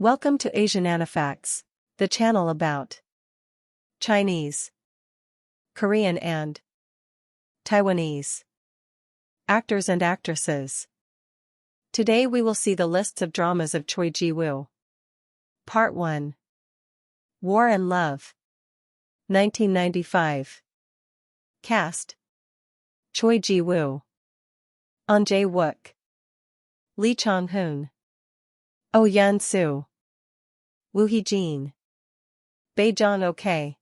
Welcome to Asian Anifacts, the channel about Chinese, Korean and Taiwanese actors and actresses. Today we will see the lists of dramas of Choi Ji Woo. Part 1. War and Love. 1995. Cast: Choi Ji Woo, Ahn Jae-wook, Lee Chong-hoon, Oh Yeon-soo, Woo Hee-jin, Bae Jong-ok.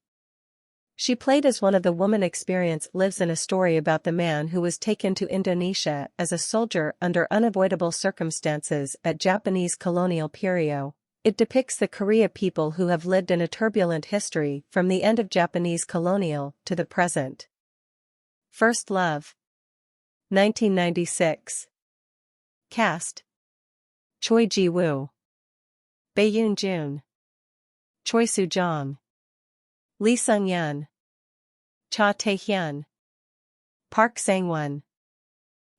She played as one of the woman. Experience lives in a story about the man who was taken to Indonesia as a soldier under unavoidable circumstances at Japanese colonial period. It depicts the Korea people who have lived in a turbulent history from the end of Japanese colonial to the present. First Love. 1996. Cast: Choi Ji Woo, Bae Yoon-joon, Choi Soo-jong, Lee Sung-yeon, Cha Tae-hyun, Park Sang-won.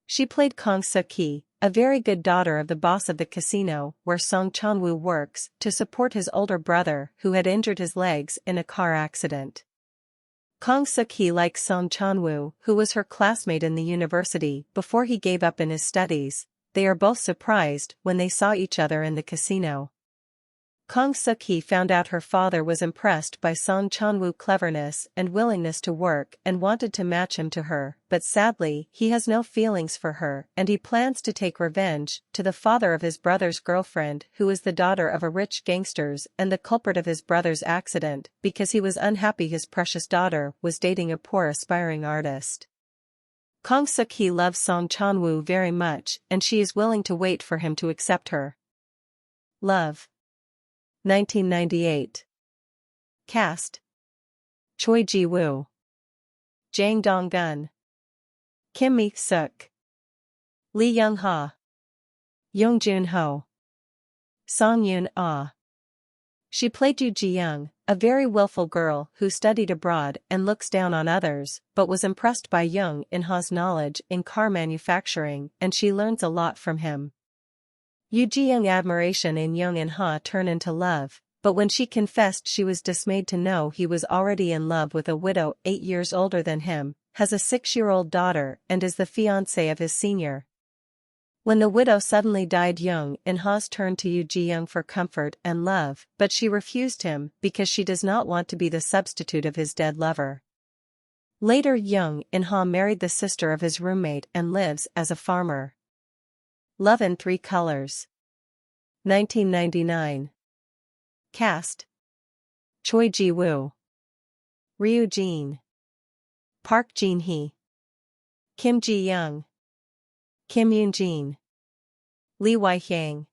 She played Kang Suk-hee, a very good daughter of the boss of the casino where Song Chan-woo works, to support his older brother who had injured his legs in a car accident. Kang Suk-hee likes Song Chan-woo, who was her classmate in the university before he gave up in his studies. They are both surprised when they saw each other in the casino. Kang Suk-hee found out her father was impressed by Song Chan-woo's cleverness and willingness to work and wanted to match him to her, but sadly he has no feelings for her and he plans to take revenge to the father of his brother's girlfriend, who is the daughter of a rich gangsters and the culprit of his brother's accident because he was unhappy his precious daughter was dating a poor aspiring artist. Kang Suk-hee loves Song Chan-woo very much and she is willing to wait for him to accept her. Love. 1998. Cast: Choi Ji Woo, Jang Dong-gun, Kim Mi-suk, Lee Young-ha, Yoon-joon Ho, Song Yoon-ah. She played Yu Ji-young, a very willful girl who studied abroad and looks down on others, but was impressed by Yoon-in-ha's knowledge in car manufacturing and she learns a lot from him. Yu Ji-young's admiration in Yoon-in-ha turned into love, but when she confessed she was dismayed to know he was already in love with a widow 8 years older than him, has a 6-year-old daughter and is the fiancée of his senior. When the widow suddenly died, Yoon-in-ha turned to Yu Ji-young for comfort and love, but she refused him because she does not want to be the substitute of his dead lover. Later Yoon-in-ha married the sister of his roommate and lives as a farmer. Love in Three Colors. 1999. Cast: Choi Ji Woo, Ryu-jin, Park Jin-hee, Kim Ji-young, Kim Yoon-jin, Lee Hwi-hyang.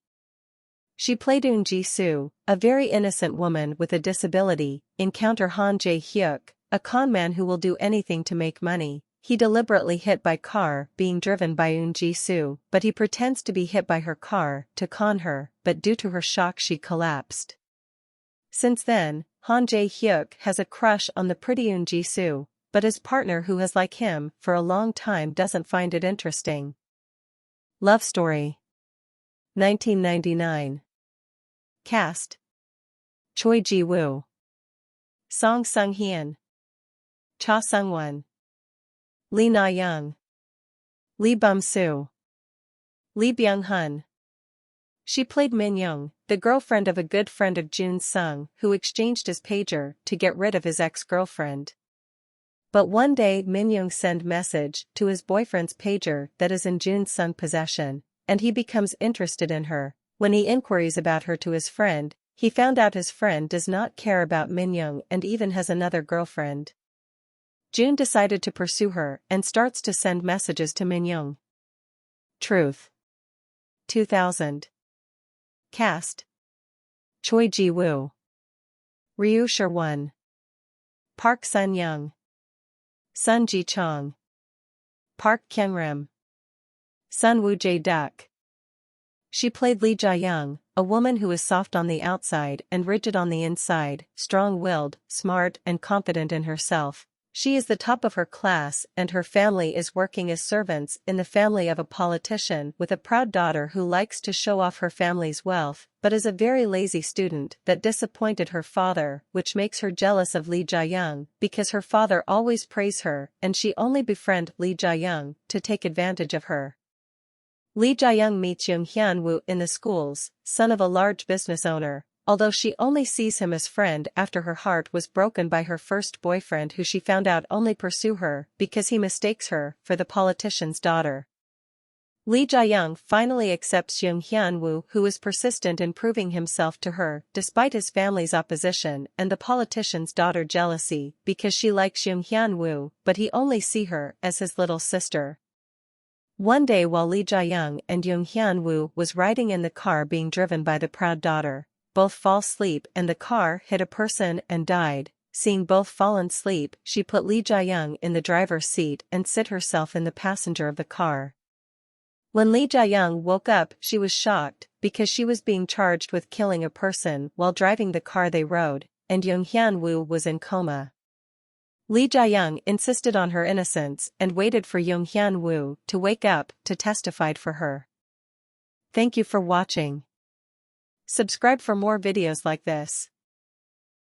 She played Eun Ji-soo, a very innocent woman with a disability. Encounter Han Jae-hyuk, a con man who will do anything to make money. He deliberately hit by car being driven by Eun Ji-soo, but he pretends to be hit by her car to con her, but due to her shock she collapsed. Since then, Han Jae-hyuk has a crush on the pretty Eun Ji-soo, but his partner who has liked him for a long time doesn't find it interesting. Love Story. 1999. Cast: Choi Ji Woo, Song Sung-hyun, Cha Sung-won, Lee Na-young, Lee Bum-soo, Lee Byung-hun. She played Min-young, the girlfriend of a good friend of Jun-sung who exchanged his pager to get rid of his ex-girlfriend. But one day Min-young sends message to his boyfriend's pager that is in Jun-sung's possession, and he becomes interested in her. When he inquiries about her to his friend, he found out his friend does not care about Min-young and even has another girlfriend. Jun decided to pursue her and starts to send messages to Min-young. Truth. 2000. Cast: Choi Ji Woo, Ryu Sher-won, Park Sun-young, Sun Ji-chong, Park Kyung-rim, Sun Woo-jae-duk. She played Lee Ja-young, a woman who is soft on the outside and rigid on the inside, strong-willed, smart and confident in herself. She is the top of her class and her family is working as servants in the family of a politician with a proud daughter who likes to show off her family's wealth, but is a very lazy student that disappointed her father, which makes her jealous of Lee Ja-young because her father always praise her and she only befriend Lee Ja-young to take advantage of her. Lee Ja-young meets Yoon-hyun Woo in the schools, son of a large business owner, although she only sees him as friend after her heart was broken by her first boyfriend who she found out only pursue her because he mistakes her for the politician's daughter. Lee Ja-young finally accepts Yoon-hyun Woo, who is persistent in proving himself to her despite his family's opposition and the politician's daughter jealousy because she likes Yoon-hyun Woo but he only see her as his little sister. One day while Lee Ja-young and Yoon-hyun Woo was riding in the car being driven by the proud daughter, both fall asleep and the car hit a person and died. Seeing both fall asleep, she put Lee Ja-young in the driver's seat and sit herself in the passenger of the car. When Lee Ja-young woke up, she was shocked because she was being charged with killing a person while driving the car they rode, and Yoon-hyun Woo was in coma. Lee Ja-young insisted on her innocence and waited for Yoon-hyun Woo to wake up to testify for her. Thank you for watching. Subscribe for more videos like this.